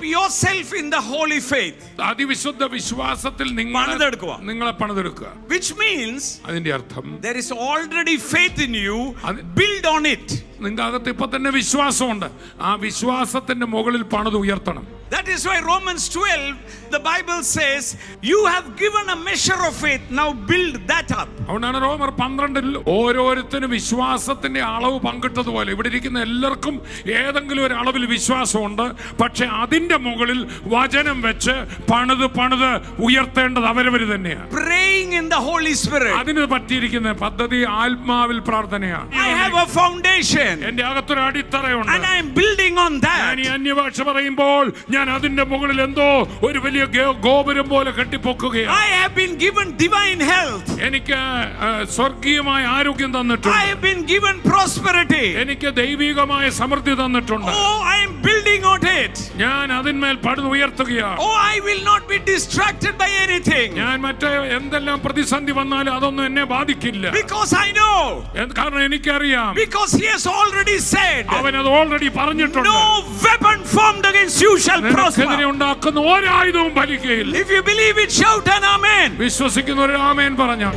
yourself in the holy faith. അതിവിശുദ്ധ വിശ്വാസത്തിൽ നിങ്ങളെ പണിതെടുക്കുക. Which means അതിന്റെ അർത്ഥം there is already faith in you. Build on it. നിങ്ങൾക്ക് അകത്ത് ഇപ്പൊ തന്നെ വിശ്വാസമുണ്ട്. ആ വിശ്വാസത്തിന്റെ മുകളിൽ പണിത് ഉയർത്തണം. That is why Romans 12, the Bible says, you have given a measure of faith, now build that up. അതുകൊണ്ടാണ് റോമർ 12 ഓരോരുത്തരും വിശ്വാസത്തിന്റെ അളവ് പങ്കിട്ടതുപോലെ ഇവിടെ ഇരിക്കുന്ന എല്ലാവർക്കും ഏതെങ്കിലും ഒരു അളവിൽ വിശ്വാസമുണ്ട്. പക്ഷെ അതിന്റെ മുകളിൽ വചനം വെച്ച് പണിത് ഉയർത്തേണ്ടത് അവരവർ തന്നെയാണ്. Praying in the Holy Spirit. അതിന് പറ്റിയിരിക്കുന്ന പദ്ധതി ആത്മാവിൽ പ്രാർത്ഥനയാണ്. I have a foundation. എന്റെ അകത്തൊരു അടിത്തറയുണ്ട്. And I am building on that. ഞാൻ ഈ അന്യഭാഷ പറയുമ്പോൾ ഞാൻ അതിന്റെ മുകളിൽ എന്തോ ഒരു വലിയ ഗോപുരം പോലെ കെട്ടിപ്പൊക്കുകയാണ്. I have been given divine health. എനിക്ക് സ്വർഗീയമായ ആരോഗ്യം തന്നിട്ടുണ്ട്. I have been given prosperity. എനിക്ക് ദൈവികമായ സമൃദ്ധി തന്നിട്ടുണ്ട്. Oh, I am building on it. ഞാൻ അതിന്മേൽ പണിത് ഉയർത്തുകയാണ്. Oh, I will not be distracted by anything. ഞാൻ മറ്റേ എന്തെല്ലാം പ്രതിസന്ധി വന്നാലും അതൊന്നും എന്നെ ബാധിക്കില്ല. Because I know. കാരണം എനിക്കറിയാം. Because he has already said. അവൻ അത് ഓൾറെഡി പറഞ്ഞിട്ടുണ്ട്. No weapon formed against you shall prosper. ഉണ്ടാക്കുന്ന ഒരായുധവും ഫലിക്കുകയില്ല. If you believe it, shout an amen. വിശ്വസിക്കുന്നവർ ആമേൻ പറഞ്ഞാൽ